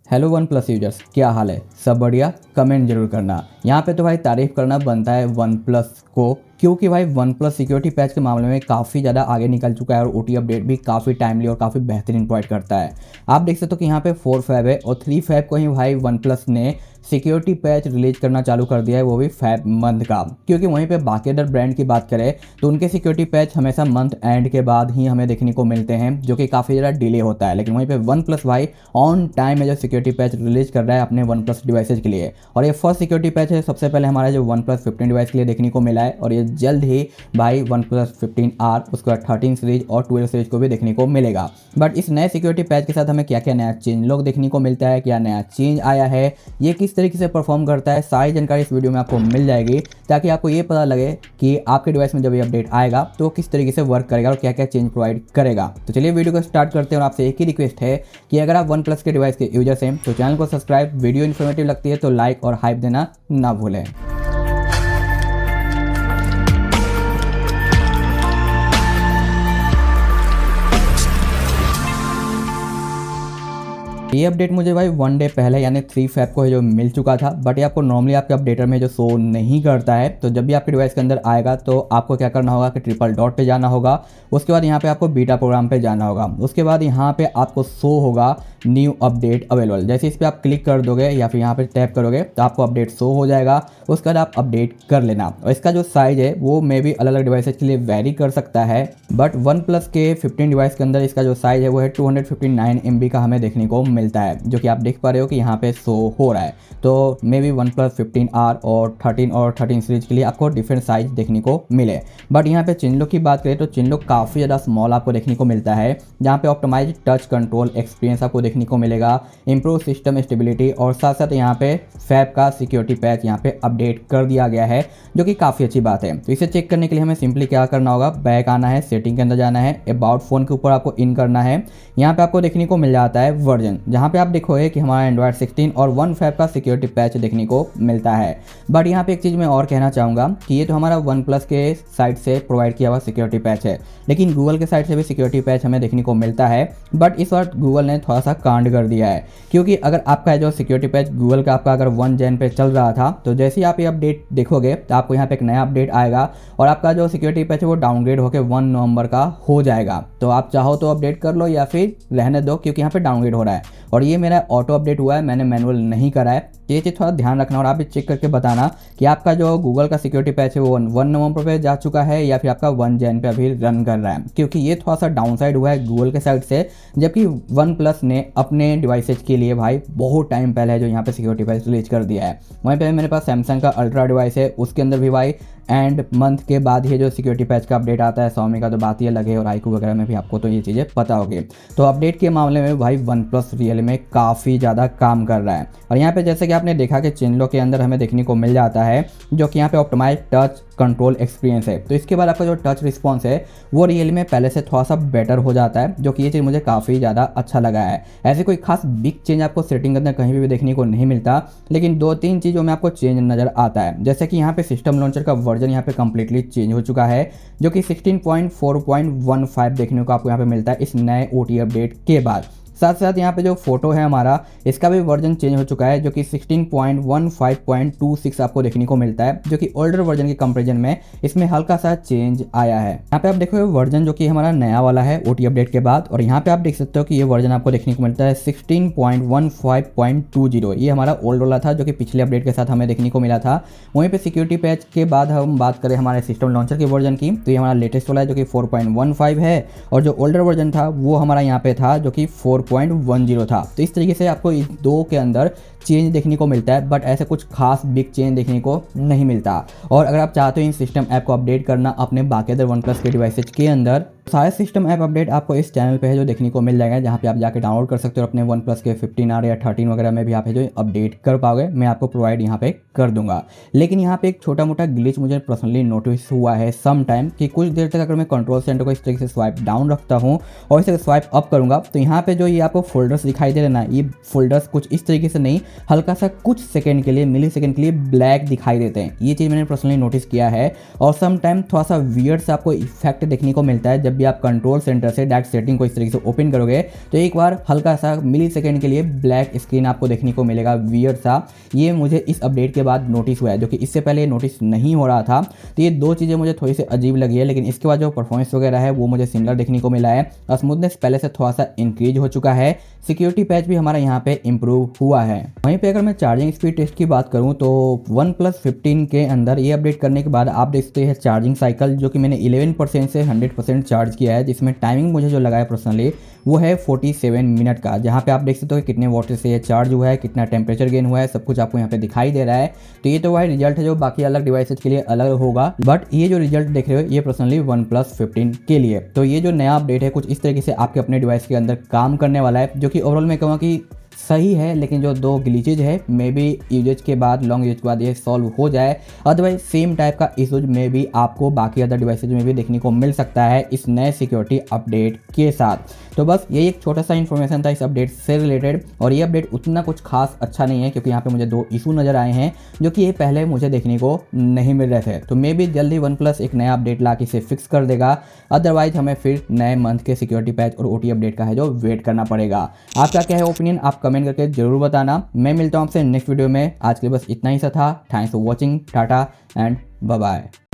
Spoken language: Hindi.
हेलो वन प्लस यूजर्स, क्या हाल है? सब बढ़िया? कमेंट जरूर करना। यहाँ पे तो भाई तारीफ करना बनता है वन प्लस को, क्योंकि भाई वन प्लस सिक्योरिटी पैच के मामले में काफ़ी ज़्यादा आगे निकल चुका है और ओटी अपडेट भी काफ़ी टाइमली और काफ़ी बेहतरीन प्रोवाइड करता है। आप देख सकते हो कि यहाँ पे 4 फैब है और 3 फैब को ही भाई वन प्लस ने सिक्योरिटी पैच रिलीज करना चालू कर दिया है, वो भी फैब मंथ का। क्योंकि वहीं पे बाकी अदर ब्रांड की बात करें तो उनके सिक्योरिटी पैच हमेशा मंथ एंड के बाद ही हमें देखने को मिलते हैं, जो कि काफ़ी ज़्यादा डिले होता है। लेकिन वहीं पे वन प्लस भाई ऑन टाइम में जो सिक्योरिटी पैच रिलीज कर रहा है अपने वन प्लस डिवाइसेज के लिए, और ये फर्स्ट सिक्योरिटी पैच है सबसे पहले हमारा जो वन प्लस 15 डिवाइस के लिए देखने को मिला है। और ये जल्द ही भाई वन प्लस 15R, उसके बाद 13 सीरीज और 12 सीरीज को भी देखने को मिलेगा। बट इस नए सिक्योरिटी पैच के साथ हमें क्या क्या नया चेंज लोग देखने को मिलता है, क्या नया चेंज आया है, ये किस तरीके से परफॉर्म करता है, सारी जानकारी इस वीडियो में आपको मिल जाएगी, ताकि आपको ये पता लगे कि आपके डिवाइस में जब ये अपडेट आएगा तो किस तरीके से वर्क करेगा और क्या क्या चेंज प्रोवाइड करेगा। तो चलिए वीडियो को स्टार्ट करते हैं। और आपसे एक ही रिक्वेस्ट है कि अगर आप वन प्लस के डिवाइस के यूजर्स हैं तो चैनल को सब्सक्राइब, वीडियो इन्फॉर्मेटिव लगती है तो लाइक और हाइप देना ना भूलें। ये अपडेट मुझे भाई 1 डे पहले यानी 3 फैब को जो मिल चुका था, बट ये आपको नॉर्मली आपके अपडेटर में जो शो नहीं करता है। तो जब भी आपके डिवाइस के अंदर आएगा तो आपको क्या करना होगा कि ट्रिपल डॉट पे जाना होगा, उसके बाद यहाँ पे आपको बीटा प्रोग्राम पे जाना होगा, उसके बाद यहाँ पे आपको शो होगा न्यू अपडेट अवेलेबल। जैसे इस पर आप क्लिक कर दोगे या फिर यहाँ पे टैप करोगे तो आपको अपडेट शो हो जाएगा, उसके बाद आप अपडेट कर लेना। और इसका जो साइज है वो मे भी अलग अलग डिवाइसेज के लिए वेरी कर सकता है, बट वन प्लस के 15 डिवाइस के अंदर इसका जो साइज है वो है 259 MB का हमें देखने को मिलता है, जो कि आप देख पा रहे हो कि यहाँ पे शो हो रहा है। तो may be one plus 15R और 13 सीरीज के लिए आपको डिफरेंट साइज देखने को मिले। बट यहाँ पे चिनलो की बात करें तो चिनलो काफ़ी ज़्यादा स्मॉल आपको देखने को मिलता है, जहाँ पे ऑप्टिमाइज टच कंट्रोल एक्सपीरियंस आपको देखने को मिलेगा, इंप्रूव सिस्टम स्टेबिलिटी, और साथ साथ यहाँ पे फैब का सिक्योरिटी पैच यहाँ पे अपडेट कर दिया गया है, जो कि काफ़ी अच्छी बात है। तो इसे चेक करने के लिए हमें सिंपली क्या करना होगा, बैक आना है, सेटिंग के अंदर जाना है, अबाउट फोन के ऊपर आपको इन करना है। यहाँ पे आपको देखने को मिल जाता है वर्जन, जहाँ पे आप देखोगे कि हमारा एंड्रॉयड 16 और 1 फैब का सिक्योरिटी पैच देखने को मिलता है। बट यहाँ पे एक चीज़ मैं और कहना चाहूँगा कि ये तो हमारा वन प्लस के साइट से प्रोवाइड किया हुआ सिक्योरिटी पैच है, लेकिन गूगल के साइट से भी सिक्योरिटी पैच हमें देखने को मिलता है। बट इस वक्त गूगल ने थोड़ा सा कांड कर दिया है, क्योंकि अगर आपका जो सिक्योरिटी पैच गूगल का आपका अगर 1 जन पे चल रहा था, तो जैसे ही आप ये अपडेट देखोगे तो आपको यहाँ पे एक नया अपडेट आएगा और आपका जो सिक्योरिटी पैच है वो डाउनग्रेड होकर 1 नवंबर का हो जाएगा। तो आप चाहो तो अपडेट कर लो या फिर रहने दो, क्योंकि यहाँ पे डाउनग्रेड हो रहा है। और ये मेरा ऑटो अपडेट हुआ है, मैंने मैनुअल नहीं करा है। ये चीज़ थोड़ा ध्यान रखना और आप भी चेक करके बताना कि आपका जो गूगल का सिक्योरिटी पैच है वो 1 नवंबर पे जा चुका है या फिर आपका 1 जन पे अभी रन कर रहा है, क्योंकि ये थोड़ा सा डाउनसाइड हुआ है गूगल के साइड से, जबकि वन प्लस ने अपने डिवाइसेज के लिए भाई बहुत टाइम पहले जो यहाँ पे सिक्योरिटी पैच रिलीज कर दिया है। वहीं पे मेरे पास सैमसंग का अल्ट्रा डिवाइस है, उसके अंदर भी भाई एंड मंथ के बाद ही जो सिक्योरिटी पैच का अपडेट आता है। Xiaomi का तो बात ही अलग है, और iQOO वगैरह में भी आपको तो ये चीज़ें पता होगी। तो अपडेट के मामले में भाई वन प्लस रियल में काफ़ी ज़्यादा काम कर रहा है। और यहाँ पे जैसे कि आपने देखा कि चिनलो के अंदर हमें देखने को मिल जाता है, जो कि यहाँ पे ऑप्टिमाइज टच कंट्रोल एक्सपीरियंस है। तो इसके बाद आपका जो टच रिस्पॉन्स है वो रियल में पहले से थोड़ा सा बेटर हो जाता है, जो कि ये चीज़ मुझे काफ़ी ज़्यादा अच्छा लगा है। ऐसे कोई खास बिग चेंज आपको सेटिंग के अंदर कहीं भी देखने को नहीं मिलता, लेकिन 2-3 चीज़ों में आपको चेंज नज़र आता है। जैसे कि यहाँ पे सिस्टम लॉन्चर का वर्जन यहाँ पे कंप्लीटली चेंज हो चुका है, जो कि 16.4.15 देखने को आपको यहाँ पे मिलता है इस नए ओटी अपडेट के बाद। साथ साथ यहाँ पे जो फोटो है हमारा, इसका भी वर्जन चेंज हो चुका है, जो कि 16.15.26 आपको देखने को मिलता है, जो कि ओल्डर वर्जन के कंपैरिजन में इसमें हल्का सा चेंज आया है। यहाँ पे आप देखो वर्जन जो कि हमारा नया वाला है ओटी अपडेट के बाद, और यहाँ पे आप देख सकते हो कि ये वर्जन आपको देखने को मिलता है 16.15.20। ये हमारा ओल्ड वाला था, जो कि पिछले अपडेट के साथ हमें देखने को मिला था। वहीं पे सिक्योरिटी पैच के बाद हम बात करें हमारे सिस्टम लॉन्चर के वर्जन की, तो ये हमारा लेटेस्ट वाला है जो कि 4.15 है, और जो ओल्डर वर्जन था वो हमारा यहाँ पे था जो कि 4.10 था। तो इस तरीके से आपको इस दो के अंदर चेंज देखने को मिलता है, बट ऐसे कुछ खास बिग चेंज देखने को नहीं मिलता। और अगर आप चाहते हो इन सिस्टम ऐप को अपडेट करना अपने बाकी अदर वन प्लस के डिवाइसेज के अंदर, सारे सिस्टम ऐप अपडेट आपको इस चैनल पे है जो देखने को मिल जाएगा, जहाँ पे आप जाके डाउनलोड कर सकते हो। अपने वन प्लस के 15R या 13 वगैरह में भी आप है जो अपडेट कर पाओगे, मैं आपको प्रोवाइड यहाँ पे कर दूंगा। लेकिन यहाँ पे एक छोटा मोटा ग्लिच मुझे पर्सनली नोटिस हुआ है सम टाइम, कि कुछ देर तक अगर मैं कंट्रोल सेंटर को इस तरीके से स्वाइप डाउन रखता हूँ और इसे स्वाइप अप करूँगा, तो यहाँ पे जो ये आपको फोल्डर्स दिखाई दे रहे ना, ये फोल्डर्स कुछ इस तरीके से नहीं, हल्का सा कुछ सेकंड के लिए, मिली सेकंड के लिए ब्लैक दिखाई देते हैं। ये चीज़ मैंने पर्सनली नोटिस किया है। और सम टाइम थोड़ा सा वियर्ड से आपको इफेक्ट देखने को मिलता है जब भी आप कंट्रोल सेंटर से डायरेक्ट सेटिंग को इस तरीके से ओपन करोगे तो एक बार हल्का सा मिली सेकेंड के लिए ब्लैक स्क्रीन आपको देखने को मिलेगा वियर्ड सा। ये मुझे इस अपडेट के बाद नोटिस हुआ है, जो कि इससे पहले नोटिस नहीं हो रहा था। तो ये दो चीज़ें मुझे थोड़ी सी अजीब लगी है, लेकिन इसके बाद जो परफॉर्मेंस वगैरह है वो मुझे सिमिलर देखने को मिला है। स्मूथनेस पहले से थोड़ा सा इंक्रीज हो चुका है। सिक्योरिटी पैच भी हमारा यहाँ पे इंप्रूव हुआ है। वहीं पे अगर मैं चार्जिंग स्पीड टेस्ट की बात करूँ तो OnePlus 15 के अंदर ये अपडेट करने के बाद आप देख सकते हैं चार्जिंग साइकिल, जो कि मैंने 11% से 100% चार्ज किया है, जिसमें टाइमिंग मुझे जो लगा है पर्सनली वो है 47 मिनट का, जहाँ पे आप देख सकते हो कि कितने वाट से ये चार्ज हुआ है, कितना टेम्परेचर गेन हुआ है, सब कुछ आपको यहाँ पे दिखाई दे रहा है। तो ये तो वही रिजल्ट है जो बाकी अलग डिवाइसेज के लिए अलग होगा, बट ये जो रिजल्ट देख रहे हो ये पर्सनली OnePlus 15 के लिए। तो ये जो नया अपडेट है कुछ इस तरीके से आपके अपने डिवाइस के अंदर काम करने वाला है, जो कि ओवरऑल मैं कहूँगा कि सही है। लेकिन जो दो ग्लिचेज है मे बी यूजेज के बाद, लॉन्ग यूज के बाद ये सॉल्व हो जाए। अदरवाइज सेम टाइप का इशूज में भी आपको बाकी अदर डिवाइसेज में भी देखने को मिल सकता है इस नए सिक्योरिटी अपडेट के साथ। तो बस यही एक छोटा सा इन्फॉर्मेशन था इस अपडेट से रिलेटेड, और ये अपडेट उतना कुछ खास अच्छा नहीं है, क्योंकि यहाँ पे मुझे दो इशू नज़र आए हैं जो कि ये पहले मुझे देखने को नहीं मिल रहे थे। तो मे बी जल्दी OnePlus एक नया अपडेट ला के इसे फिक्स कर देगा, अदरवाइज हमें फिर नए मंथ के सिक्योरिटी पैच और OT अपडेट का है जो वेट करना पड़ेगा। आपका क्या है ओपिनियन, आप कमेंट करके जरूर बताना। मैं मिलता हूँ आपसे नेक्स्ट वीडियो में। आज के लिए बस इतना ही सा था। Thanks for watching, tata and bye bye.